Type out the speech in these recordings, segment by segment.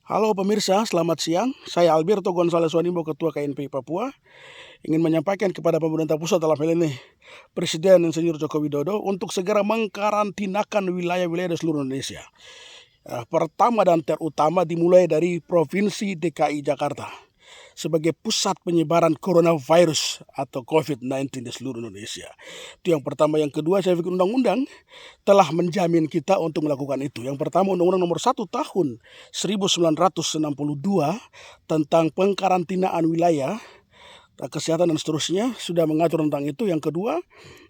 Halo pemirsa, selamat siang. Saya Alberto Gonzales Wanimbo, Ketua KNPI Papua, ingin menyampaikan kepada pemerintah pusat dalam hal ini Presiden Insinyur Joko Widodo untuk segera mengkarantinakan wilayah-wilayah di seluruh Indonesia. Pertama dan terutama dimulai dari Provinsi DKI Jakarta sebagai pusat penyebaran coronavirus atau COVID-19 di seluruh Indonesia. Itu yang pertama. Yang kedua, saya pikir undang-undang telah menjamin kita untuk melakukan itu. Yang pertama, Undang-Undang Nomor 1 Tahun 1962 tentang pengkarantinaan wilayah, kesehatan dan seterusnya sudah mengatur tentang itu. Yang kedua,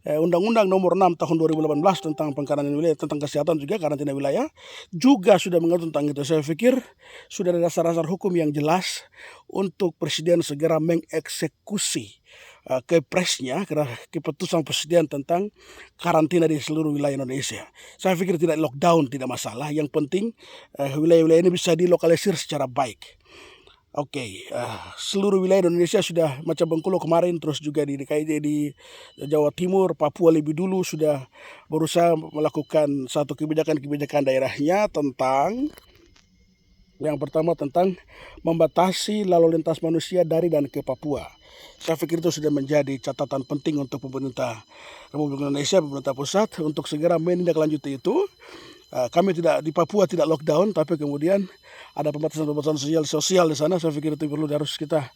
Undang-Undang Nomor 6 Tahun 2018 tentang pengkarantinaan wilayah, tentang kesehatan juga karantina wilayah juga sudah mengatur tentang itu. Saya pikir sudah ada dasar-dasar hukum yang jelas untuk Presiden segera mengeksekusi kepresnya, keputusan Presiden tentang karantina di seluruh wilayah Indonesia. Saya pikir tidak lockdown, tidak masalah. Yang penting wilayah-wilayah ini bisa dilokalisir secara baik. Seluruh wilayah Indonesia sudah macam Bengkulu kemarin, terus juga di DKI, di Jawa Timur, Papua lebih dulu sudah berusaha melakukan satu kebijakan daerahnya tentang yang pertama tentang membatasi lalu lintas manusia dari dan ke Papua. Saya pikir itu sudah menjadi catatan penting untuk pemerintah Republik Indonesia, pemerintah pusat untuk segera menindaklanjuti itu. Kami tidak di Papua tidak lockdown, tapi kemudian ada pembatasan sosial di sana. Saya pikir itu perlu harus kita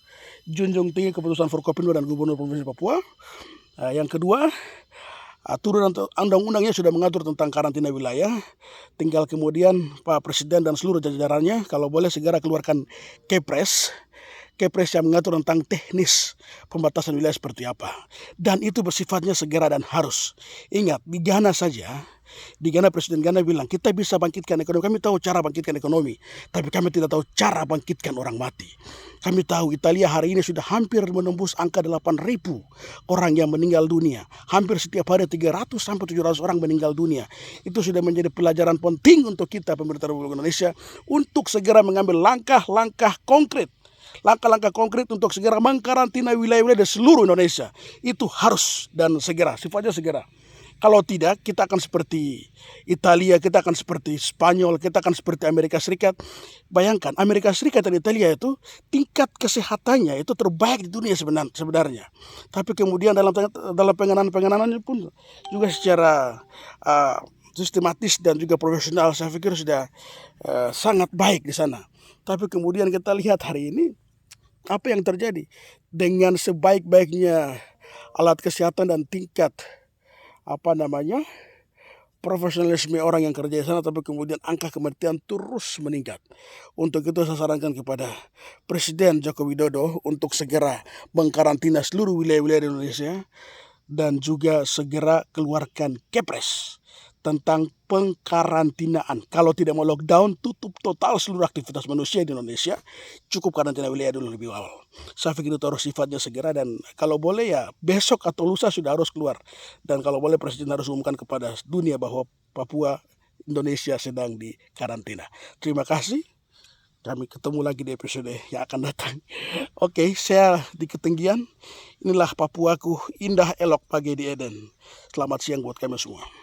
junjung tinggi keputusan Forkopimda dan Gubernur Provinsi Papua. Yang kedua, aturan undang-undangnya sudah mengatur tentang karantina wilayah. Tinggal kemudian Pak Presiden dan seluruh jajarannya kalau boleh segera keluarkan Kepres yang mengatur tentang teknis pembatasan wilayah seperti apa. Dan itu bersifatnya segera dan harus. Ingat, di Ghana saja, di Ghana Presiden Ghana bilang kita bisa bangkitkan ekonomi. Kami tahu cara bangkitkan ekonomi, tapi kami tidak tahu cara bangkitkan orang mati. Kami tahu Italia hari ini sudah hampir menembus angka 8.000 orang yang meninggal dunia. Hampir setiap hari 300 sampai 700 orang meninggal dunia. Itu sudah menjadi pelajaran penting untuk kita pemerintah Republik Indonesia untuk segera mengambil langkah-langkah konkret untuk segera mengkarantina wilayah-wilayah di seluruh Indonesia. Itu harus dan segera, sifatnya segera. Kalau tidak, kita akan seperti Italia, kita akan seperti Spanyol, kita akan seperti Amerika Serikat. Bayangkan, Amerika Serikat dan Italia itu tingkat kesehatannya itu terbaik di dunia sebenarnya. Tapi kemudian dalam penanganan pun juga secara sistematis dan juga profesional, saya pikir sudah sangat baik di sana. Tapi kemudian kita lihat hari ini apa yang terjadi dengan sebaik-baiknya alat kesehatan dan tingkat profesionalisme orang yang kerja di sana, tapi kemudian angka kematian terus meningkat. Untuk itu saya sarankan kepada Presiden Joko Widodo untuk segera mengkarantina seluruh wilayah-wilayah di Indonesia dan juga segera keluarkan Kepres tentang pengkarantinaan. Kalau tidak mau lockdown, tutup total seluruh aktivitas manusia di Indonesia. Cukup karantina wilayah dulu lebih awal. Saya pikir itu harus sifatnya segera dan kalau boleh ya besok atau lusa sudah harus keluar. Dan kalau boleh Presiden harus umumkan kepada dunia bahwa Papua Indonesia sedang di karantina. Terima kasih. Kami ketemu lagi di episode yang akan datang. Saya di ketinggian. Inilah Papuaku, indah elok pagi di Eden. Selamat siang buat kami semua.